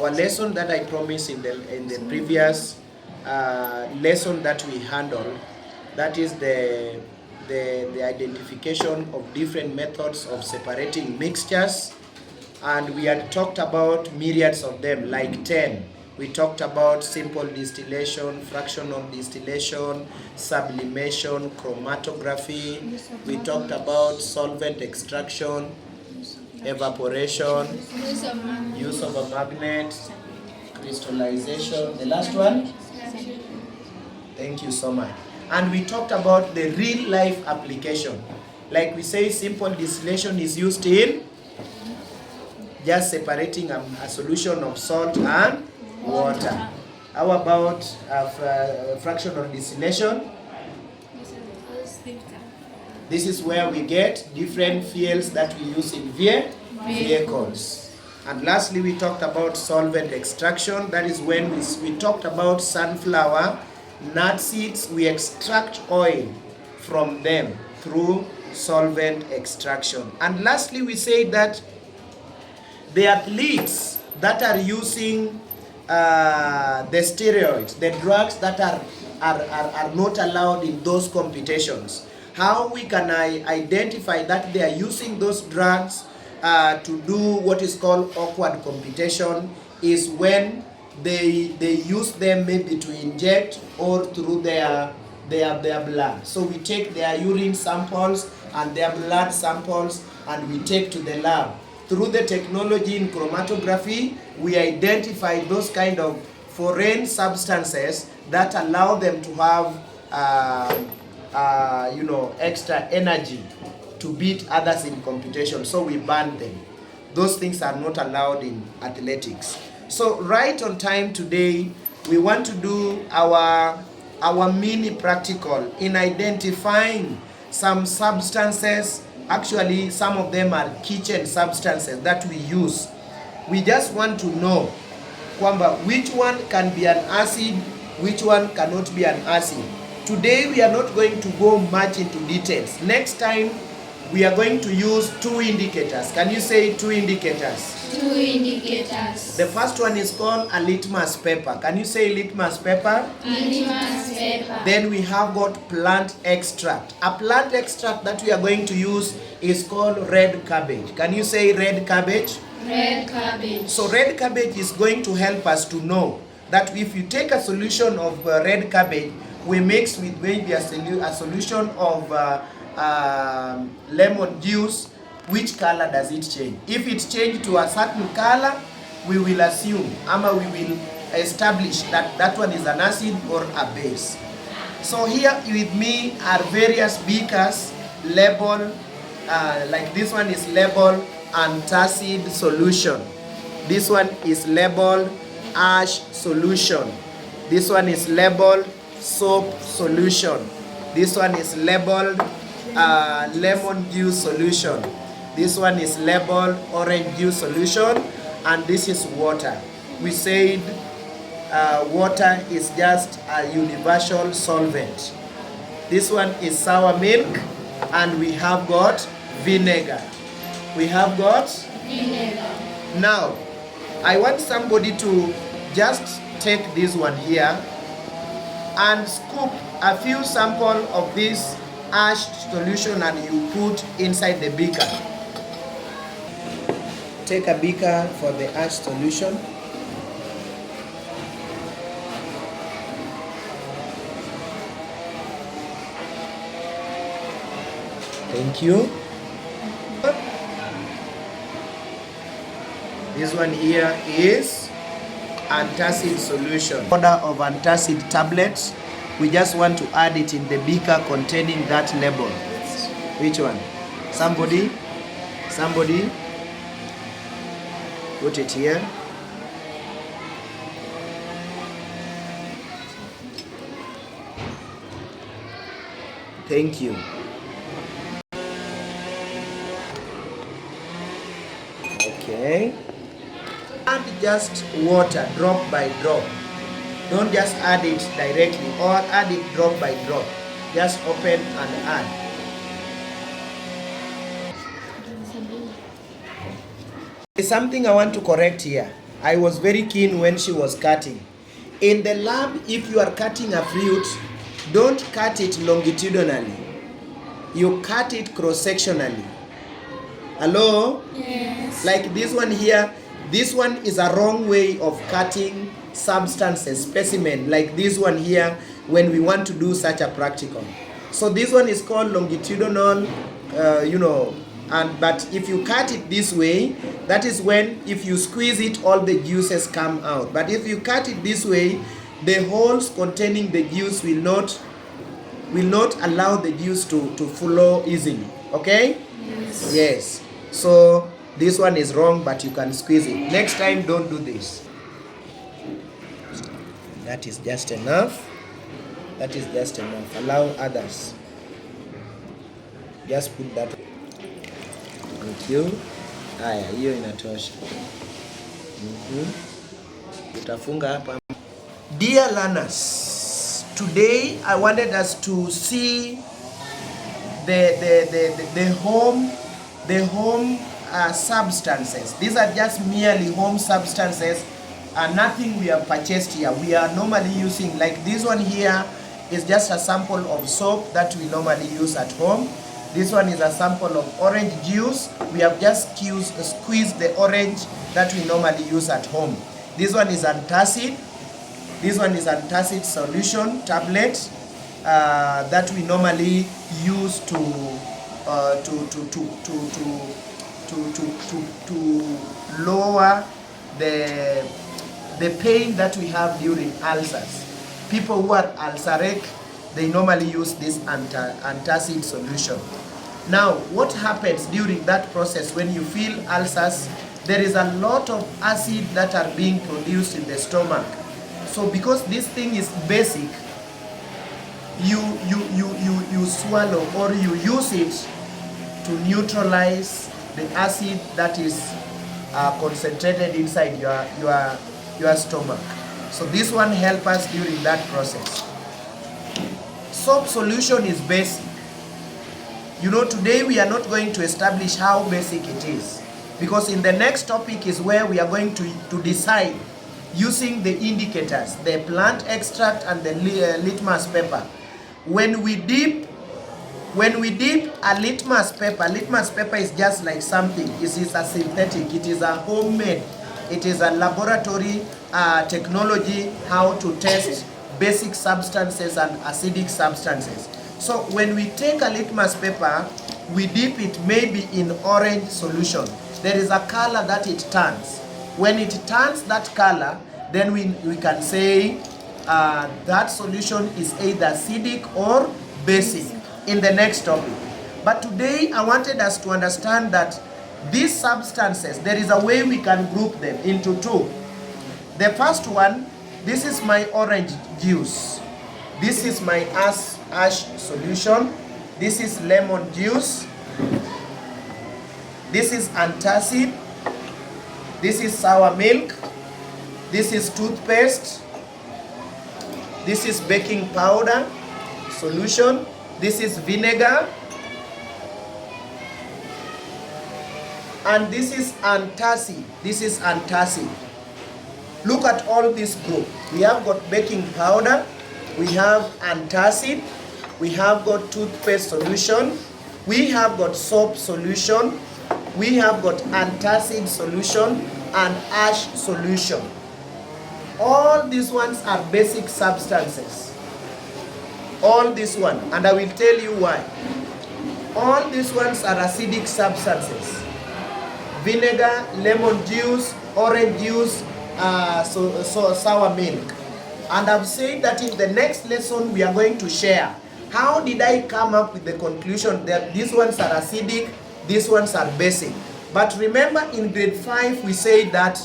our lesson that I promised in the previous lesson that we handled, that is the identification of different methods of separating mixtures, and we had talked about myriads of them, like 10. We talked about simple distillation, fractional distillation, sublimation, chromatography. We talked about solvent extraction, evaporation, use of a magnet, crystallization. The last one? Thank you so much. And we talked about the real life application. Like we say, simple distillation is used in just separating a solution of salt and water. How about fractional distillation? This is where we get different fuels that we use in vehicles. And lastly, we talked about solvent extraction. That is when we talked about sunflower nut seeds. We extract oil from them through solvent extraction. And lastly, we say that the athletes that are using the steroids, the drugs that are not allowed in those competitions, how we can identify that they are using those drugs to do what is called awkward competition is when they use them maybe to inject or through their blood. So we take their urine samples and their blood samples and we take to the lab. Through the technology in chromatography, we identify those kind of foreign substances that allow them to have extra energy to beat others in competition. So we ban them. Those things are not allowed in athletics. So right on time today, we want to do our mini practical in identifying some substances. Actually, some of them are kitchen substances that we use. We just want to know which one can be an acid, which one cannot be an acid. Today we are not going to go much into details. Next time we are going to use two indicators. Can you say two indicators? Two indicators. The first one is called a litmus paper. Can you say litmus paper? Litmus paper. Then we have got plant extract. A plant extract that we are going to use is called red cabbage. Can you say red cabbage? Red cabbage. So red cabbage is going to help us to know that if you take a solution of red cabbage, we mix with maybe a solution of lemon juice, which color does it change? If it changed to a certain color, we will assume, we will establish that that one is an acid or a base. So here with me are various beakers labeled, like this one is labeled antacid solution. This one is labeled ash solution. This one is labeled soap solution. This one is labeled lemon juice solution. This one is labeled orange juice solution, and this is water. We said water is just a universal solvent. This one is sour milk, and we have got vinegar. We have got vinegar. Now, I want somebody to just take this one here and scoop a few samples of this ash solution and you put inside the beaker. Take a beaker for the ash solution. Thank you. This one here is antacid solution. Order of antacid tablets. We just want to add it in the beaker containing that label. Which one? Somebody? Put it here. Thank you. Okay. Add just water drop by drop. Don't just add it directly or add it drop by drop. Just open and add. There's something I want to correct here. I was very keen when she was cutting. In the lab, if you are cutting a fruit, don't cut it longitudinally. You cut it cross-sectionally. Hello? Yes. Like this one here, this one is a wrong way of cutting substances, specimen, like this one here, when we want to do such a practical. So this one is called longitudinal, but if you cut it this way, that is when, if you squeeze it, all the juices come out. But if you cut it this way, the holes containing the juice will not allow the juice to flow easily. Okay? Yes. Yes. So this one is wrong, but you can squeeze it. Next time, don't do this. That is just enough. That is just enough. Allow others. Just put that. Thank you. Haya, hiyo inatosha. Utafunga hapa. Dear learners, today I wanted us to see the home substances. These are just merely home substances, and nothing we have purchased here. We are normally using, like this one here is just a sample of soap that we normally use at home. This one is a sample of orange juice. We have just squeezed the orange that we normally use at home. This one is antacid. This one is antacid solution tablet that we normally use to lower the pain that we have during ulcers. People who are ulceric, they normally use this antacid solution. Now, what happens during that process when you feel ulcers? There is a lot of acid that are being produced in the stomach. So because this thing is basic, you swallow or you use it to neutralize the acid that is concentrated inside your stomach. So this one helps us during that process. Soap solution is basic. Today we are not going to establish how basic it is, because in the next topic is where we are going to decide using the indicators, the plant extract and the litmus paper. When we dip a litmus paper is just like something. It is a synthetic, it is a homemade, it is a laboratory technology how to test basic substances and acidic substances. So when we take a litmus paper, we dip it maybe in orange solution. There is a color that it turns. When it turns that color, then we can say that solution is either acidic or basic in the next topic. But today I wanted us to understand that these substances, there is a way we can group them into two. The first one, this is my orange juice. This is my ash solution. This is lemon juice. This is antacid. This is sour milk. This is toothpaste. This is baking powder solution. This is vinegar. And this is antacid. This is antacid. Look at all this group. We have got baking powder. We have antacid. We have got toothpaste solution. We have got soap solution. We have got antacid solution and ash solution. All these ones are basic substances. All this one, and I will tell you why. All these ones are acidic substances. Vinegar, lemon juice, orange juice, sour milk. And I've said that in the next lesson we are going to share how did I come up with the conclusion that these ones are acidic, these ones are basic. But remember in grade 5 we said that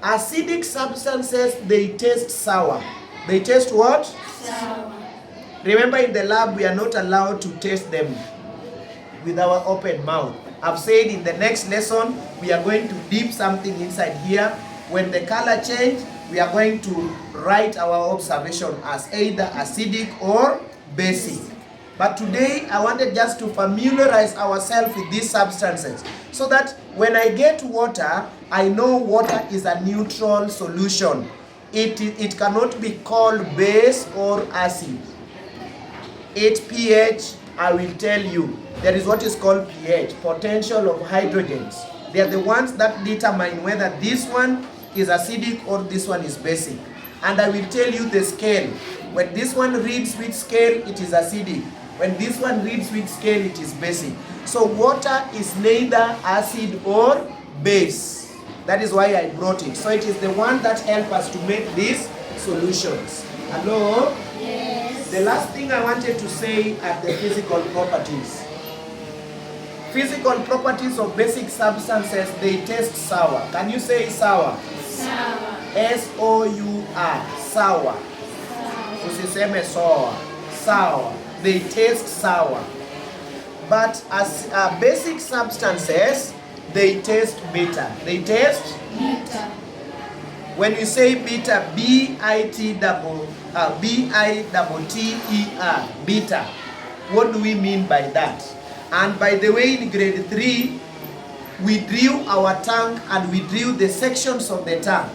acidic substances, they taste sour. They taste what? Sour. Remember in the lab we are not allowed to taste them with our open mouth. I've said in the next lesson we are going to dip something inside here. When the color change, we are going to write our observation as either acidic or basic. But today I wanted just to familiarize ourselves with these substances so that when I get water, I know water is a neutral solution. It cannot be called base or acid. Its pH, I will tell you. There is what is called pH, potential of hydrogens. They are the ones that determine whether this one is acidic or this one is basic. And I will tell you the scale. When this one reads with scale, it is acidic. When this one reads with scale, it is basic. So water is neither acid or base. That is why I brought it. So it is the one that helps us to make these solutions. Hello? Yes. The last thing I wanted to say are the physical properties. Physical properties of basic substances, they taste sour. Can you say sour? Sour. S-O-U-R, sour. Usiseme sour. Sour. They taste sour. But as basic substances, they taste bitter. They taste? Bitter. When you say bitter, B-I-T-T-E-R, bitter. What do we mean by that? And by the way, in grade 3, we drew our tank and we drew the sections of the tank.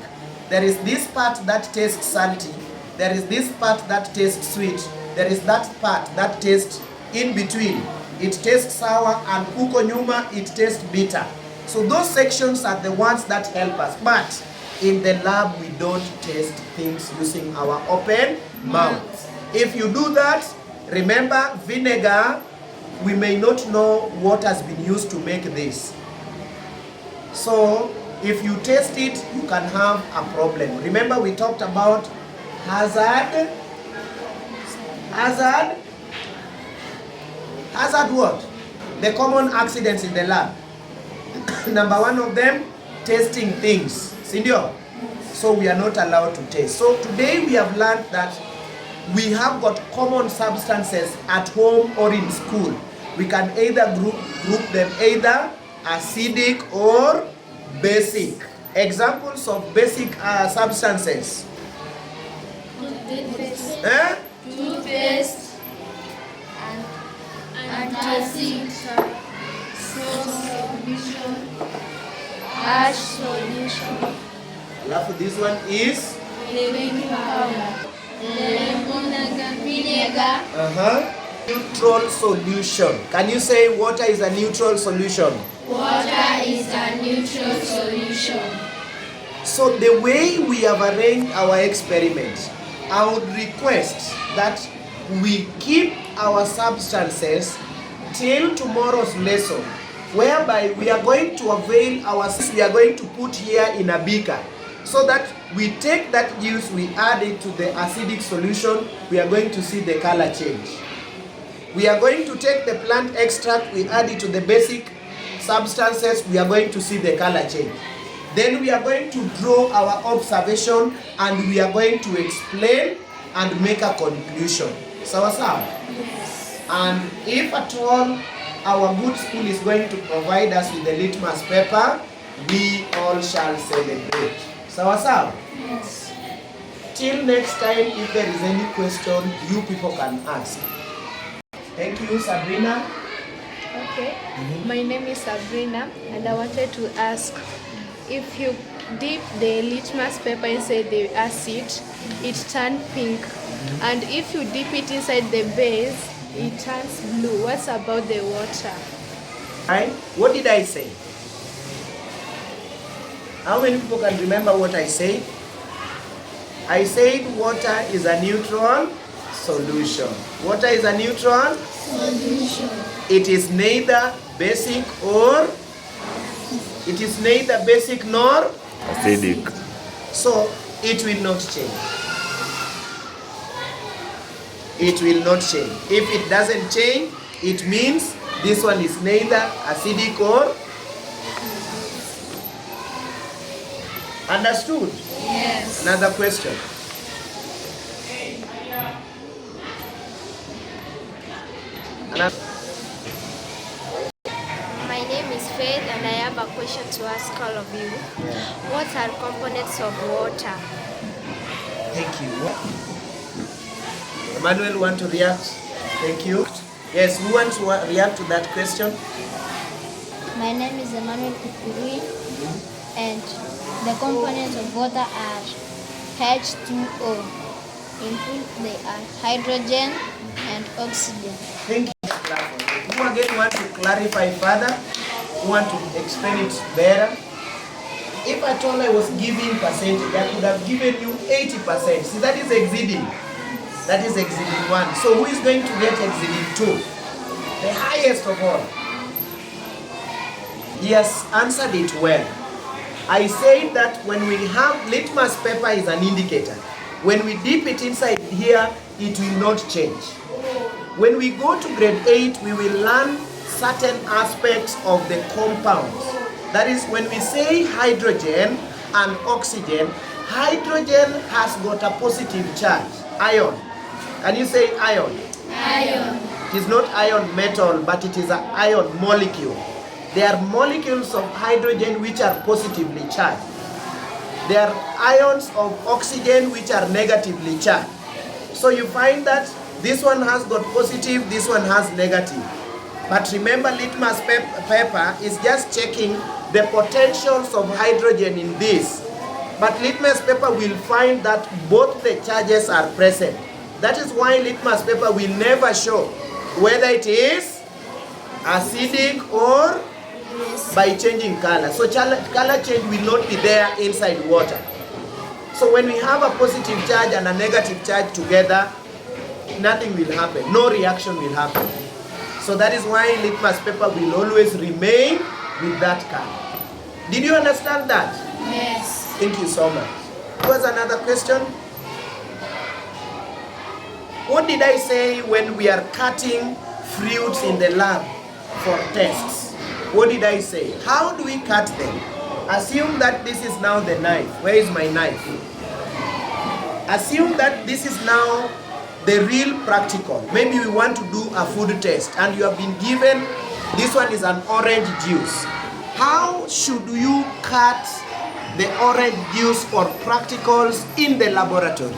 There is this part that tastes salty. There is this part that tastes sweet. There is that part that tastes in between. It tastes sour, and huko nyuma it tastes bitter. So those sections are the ones that help us. But in the lab, we don't taste things using our open mouth. If you do that, remember vinegar, we may not know what has been used to make this. So if you taste it, you can have a problem. Remember we talked about hazard? Hazard? Hazard what? The common accidents in the lab. Number one of them, tasting things. Sindio? So we are not allowed to taste. So today we have learned that we have got common substances at home or in school. We can either group them either acidic or basic. Examples of basic substances. Toothpaste. Eh? Toothpaste. Antacid. Salt solution. Ash solution. Alafu this one is? Baking powder. Vinegar. Neutral solution. Can you say water is a neutral solution? Water is a neutral solution. So the way we have arranged our experiment, I would request that we keep our substances till tomorrow's lesson, whereby we are going to avail we are going to put here in a beaker, so that we take that juice, we add it to the acidic solution, we are going to see the color change. We are going to take the plant extract, we add it to the basic substances, we are going to see the color change. Then we are going to draw our observation and we are going to explain and make a conclusion. Sawa sawa? Yes. And if at all our good school is going to provide us with the litmus paper, we all shall celebrate. Sawa sawa? Yes. Till next time, if there is any question, you people can ask. Thank you, Sabrina. Okay, my name is Sabrina and I wanted to ask, if you dip the litmus paper inside the acid, it turns pink, and if you dip it inside the base, it turns blue. What's about the water? Right? What did I say? How many people can remember what I said? I said water is a neutral solution. Water is a neutral Solution. It is neither basic or nor acidic. so it will not change. It will not change. If it doesn't change, it means this one is neither acidic or understood. Yes. Another question. My name is Faith and I have a question to ask all of you. What are components of water? Thank you. Emmanuel, want to react? Thank you. Yes, who wants to react to that question? My name is Emmanuel Kukurui. And the components of water are H2O. In full, they are hydrogen and oxygen. Thank you. Who again want to clarify further? Who want to explain it better? If at all I was giving percentage, I could have given you 80%. See, that is exceeding. That is exceeding 1. So who is going to get exceeding 2? The highest of all. He has answered it well. I said that when we have litmus paper is an indicator. When we dip it inside here, it will not change. When we go to grade 8, we will learn certain aspects of the compounds. That is, when we say hydrogen and oxygen, hydrogen has got a positive charge, ion. Can you say ion? Ion. It is not ion metal, but it is an ion molecule. There are molecules of hydrogen which are positively charged. There are ions of oxygen which are negatively charged. So you find that this one has got positive, this one has negative. But remember, litmus paper is just checking the potentials of hydrogen in this. But litmus paper will find that both the charges are present. That is why litmus paper will never show whether it is acidic or by changing color. So color change will not be there inside water. So when we have a positive charge and a negative charge together, nothing will happen. No reaction will happen. So that is why litmus paper will always remain with that color. Did you understand that? Yes. Thank you so much. Was another question? What did I say when we are cutting fruits in the lab for tests? What did I say? How do we cut them? Assume that this is now the knife. Where is my knife? Assume that this is now the real practical. Maybe we want to do a food test and you have been given, this one is an orange juice. How should you cut the orange juice for practicals in the laboratory?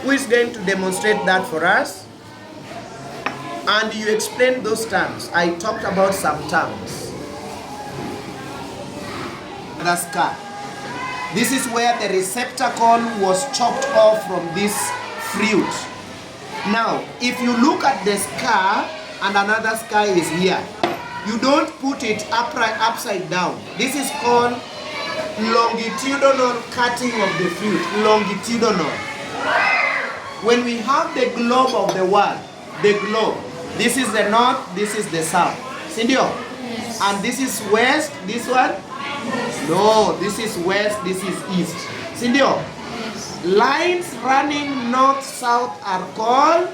Who is going to demonstrate that for us? And you explain those terms. I talked about some terms. That's cut. This is where the receptacle was chopped off from this fruit. Now, if you look at the scar and another scar is here, you don't put it upright upside down. This is called longitudinal cutting of the fruit. Longitudinal. When we have the globe of the world, the globe, this is the north, this is the south. Sindio? Yes. And this is west, this one? No, this is west, this is east. Sindio? Yes. Lines running north-south are called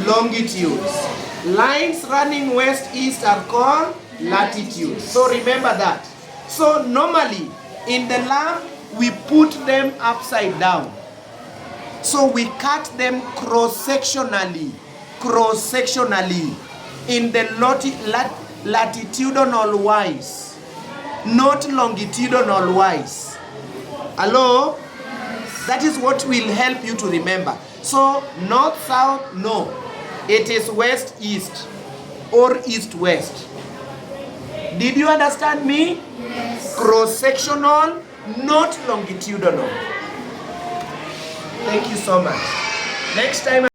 longitudes. Lines running west-east are called latitudes. So remember that. So normally in the lab we put them upside down. So we cut them cross-sectionally in the latitudinal wise, not longitudinal wise. Hello? That is what will help you to remember. So north-south, no. It is west-east or east-west. Did you understand me? Yes. Cross-sectional, not longitudinal. Thank you so much. Next time